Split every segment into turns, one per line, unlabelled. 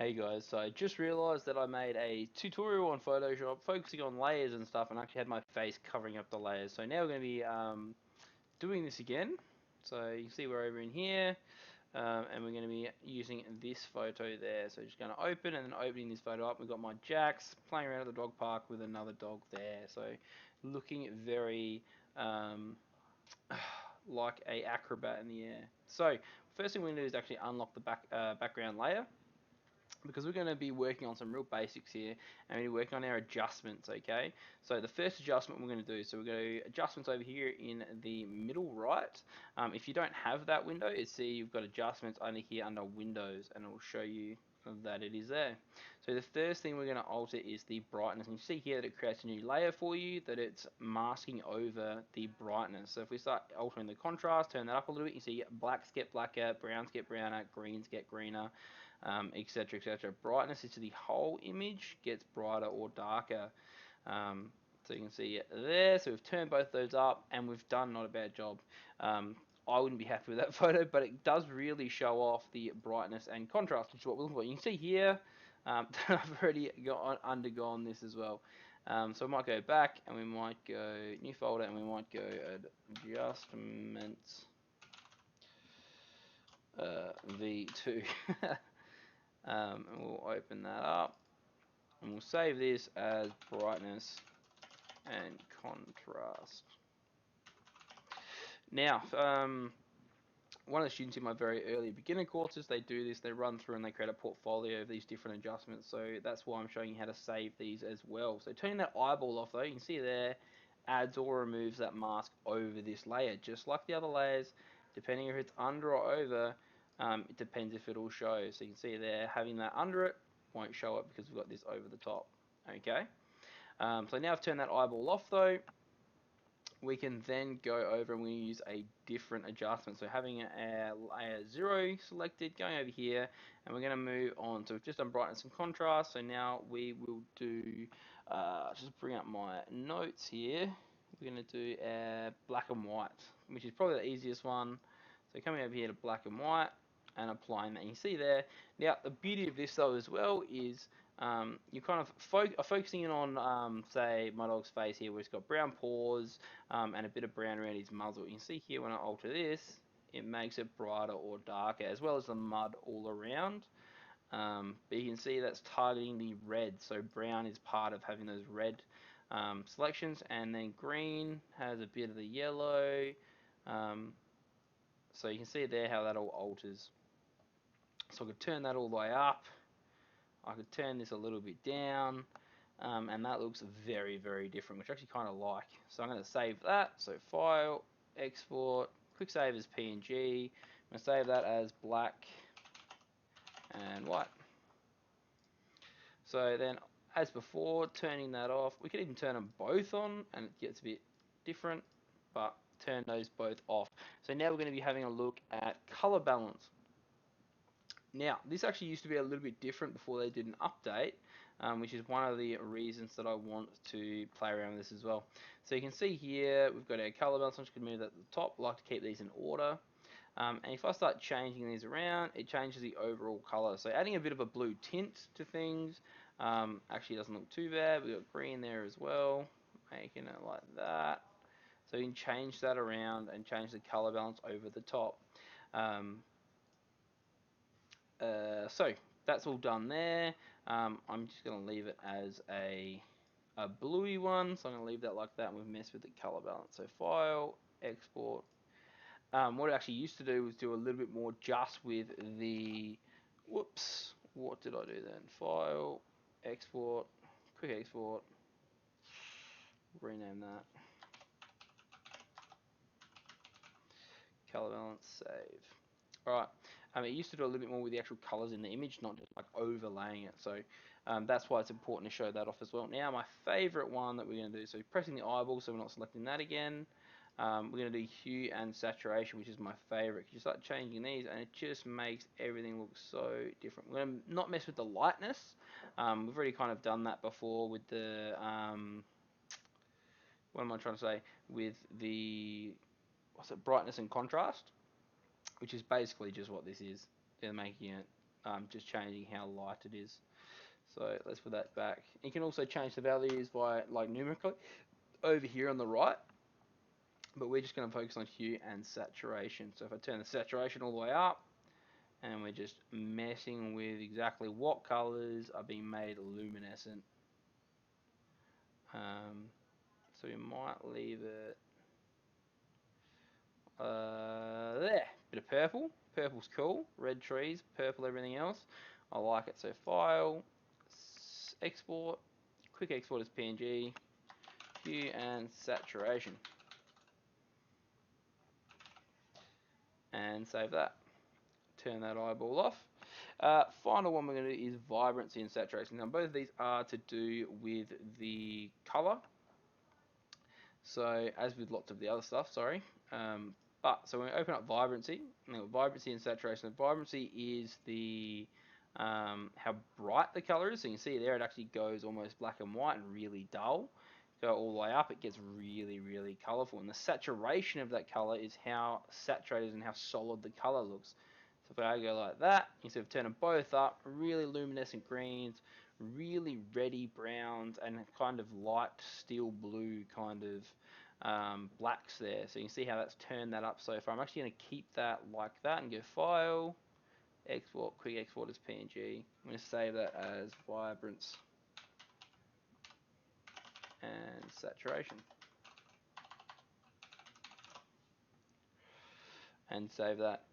Hey guys, so I just realized that I made a tutorial on Photoshop focusing on layers and stuff and actually had my face covering up the layers. So now we're going to be doing this again. So you can see we're over in here and we're going to be using this photo there. So just going to open and then opening this photo up. We've got my Jax playing around at the dog park with another dog there. So looking very like a acrobat in the air. So first thing we're going to do is actually unlock the background layer, because we're going to be working on some real basics here and we're working on our adjustments. Okay, so the first adjustment we're going to do, so we're going to do adjustments over here in the middle right. If you don't have that window, it's see you've got adjustments under here under Windows, and it will show you that it is there. So the first thing we're going to alter is the brightness, and you see here that it creates a new layer for you, that it's masking over the brightness. So if we start altering the contrast, turn that up a little bit, you see blacks get blacker, browns get browner, greens get greener, etc, etc. Brightness is to the whole image, gets brighter or darker. So you can see it there. So we've turned both those up and we've done not a bad job. I wouldn't be happy with that photo, but it does really show off the brightness and contrast, which is what we're looking for. You can see here I've already undergone this as well. So we might go back and we might go new folder and we might go adjustments V2. And we'll open that up and we'll save this as brightness and contrast. Now, one of the students in my very early beginner courses, they do this, they run through and they create a portfolio of these different adjustments. So that's why I'm showing you how to save these as well. So turning that eyeball off though, you can see there, adds or removes that mask over this layer, just like the other layers. Depending if it's under or over, it depends if it'll show. So you can see there, having that under it won't show it because we've got this over the top. Okay. So now I've turned that eyeball off though, we can then go over and we use a different adjustment. So having our layer 0 selected, going over here, and we're going to move on. So we've just done brightness and contrast. So now we will do, just bring up my notes here. We're going to do black and white, which is probably the easiest one. So coming over here to black and white and applying that. You see there. Now the beauty of this though as well is you kind of are focusing in on, say, my dog's face here, where he's got brown paws and a bit of brown around his muzzle. You can see here when I alter this, it makes it brighter or darker, as well as the mud all around. But you can see that's targeting the red, so brown is part of having those red selections, and then green has a bit of the yellow. So you can see there how that all alters. So I could turn that all the way up. I could turn this a little bit down, and that looks very, very different, which I actually kind of like. So I'm going to save that. So File, Export, quick save as PNG. I'm going to save that as black and white. So then, as before, turning that off. We can even turn them both on, and it gets a bit different, but turn those both off. So now we're going to be having a look at color balance. Now, this actually used to be a little bit different before they did an update, which is one of the reasons that I want to play around with this as well. So you can see here, we've got our color balance. I'm just going to move that to the top. I like to keep these in order. And if I start changing these around, it changes the overall color. So adding a bit of a blue tint to things actually doesn't look too bad. We've got green there as well, making it like that. So you can change that around and change the color balance over the top. So that's all done there. I'm just going to leave it as a bluey one, so I'm going to leave that like that, and we've messed with the color balance. So File, Export. What I actually used to do was do a little bit more just with the, whoops, what did I do then? File, Export, quick export, rename that, color balance, save. Alright, it used to do a little bit more with the actual colors in the image, not just like overlaying it. So that's why it's important to show that off as well. Now my favorite one that we're going to do, so pressing the eyeball, so we're not selecting that again. We're going to do hue and saturation, which is my favorite. You start changing these and it just makes everything look so different. We're going to not mess with the lightness. We've already kind of done that before with the, what am I trying to say, with the, what's it, brightness and contrast, which is basically just what this is. They're making it just changing how light it is. So let's put that back. You can also change the values by like numerically over here on the right, but we're just going to focus on hue and saturation. So if I turn the saturation all the way up, and we're just messing with exactly what colors are being made luminescent. So we might leave it there. Bit of purple. Purple's cool. Red trees, purple everything else. I like it. So file, export, quick export as PNG, hue and saturation. And save that. Turn that eyeball off. Final one we're going to do is vibrancy and saturation. Now both of these are to do with the color. So as with lots of the other stuff, sorry. So when we open up vibrancy, vibrancy and saturation. Vibrancy is the how bright the color is. So you can see there it actually goes almost black and white and really dull. Go all the way up, it gets really, really colorful. And the saturation of that color is how saturated and how solid the color looks. So if I go like that, instead of turning both up, really luminescent greens, really reddy browns, and kind of light steel blue kind of blacks there. So you can see how that's turned that up so far. I'm actually going to keep that like that and go File, Export, Quick Export as PNG. I'm going to save that as Vibrance and Saturation. And save that.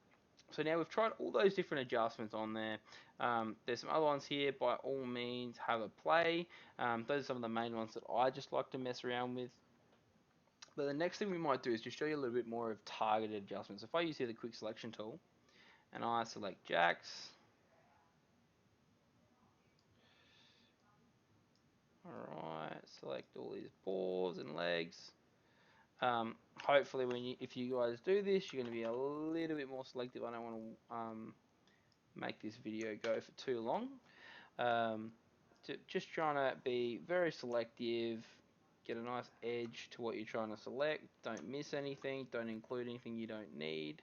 So now we've tried all those different adjustments on there. There's some other ones here. By all means, have a play. Those are some of the main ones that I just like to mess around with. But the next thing we might do is just show you a little bit more of targeted adjustments. If I use here the quick selection tool and I select Jacks, alright, select all these paws and legs. Hopefully if you guys do this, you're going to be a little bit more selective. I don't want to make this video go for too long. Just trying to be very selective, get a nice edge to what you're trying to select. Don't miss anything, don't include anything you don't need.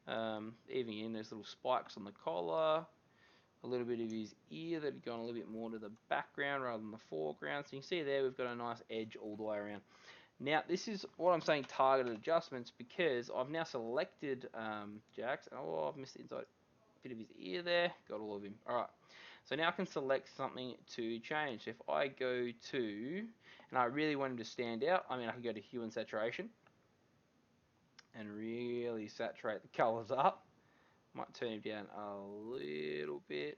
Even in those little spikes on the collar, a little bit of his ear that had gone a little bit more to the background rather than the foreground. So you can see there we've got a nice edge all the way around. Now this is what I'm saying targeted adjustments, because I've now selected Jax. Oh, I've missed the inside bit of his ear there, got all of him. Alright, so now I can select something to change. If I go to, and I really want him to stand out, I can go to hue and saturation and really saturate the colors up. Might turn him down a little bit.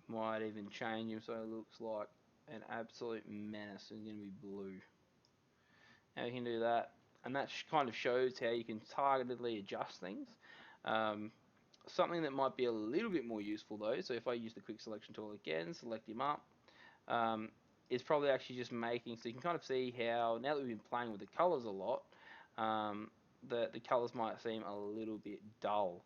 Might even change him so it looks like an absolute menace. It's going to be blue. Now you can do that, and that kind of shows how you can targetedly adjust things. Something that might be a little bit more useful though, so if I use the quick selection tool again, select him up, is probably actually just making, so you can kind of see how, now that we've been playing with the colors a lot, the colors might seem a little bit dull,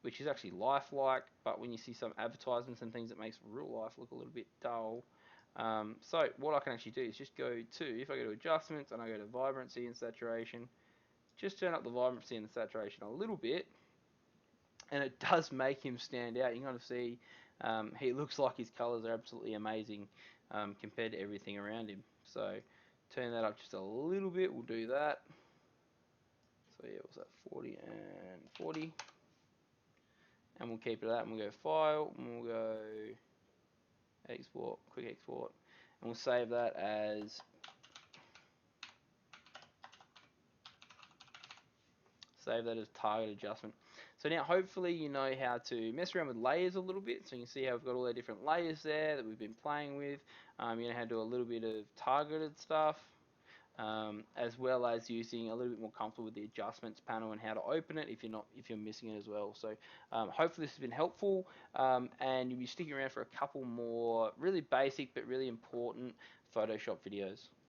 which is actually lifelike, but when you see some advertisements and things, it makes real life look a little bit dull. So what I can actually do is just go to, if I go to adjustments and I go to vibrancy and saturation, just turn up the vibrancy and the saturation a little bit, and it does make him stand out. You can kind of see he looks like his colors are absolutely amazing compared to everything around him. So turn that up just a little bit, we'll do that. So yeah, what's that, 40 and 40, and we'll keep it at that, and we'll go File, and we'll go Export, Quick Export, and we'll save that as target adjustment. So now hopefully you know how to mess around with layers a little bit. So you can see how we've got all the different layers there that we've been playing with. You know how to do a little bit of targeted stuff, as well as using a little bit more comfortable with the adjustments panel and how to open it if you're missing it as well. So hopefully this has been helpful, and you'll be sticking around for a couple more really basic but really important Photoshop videos.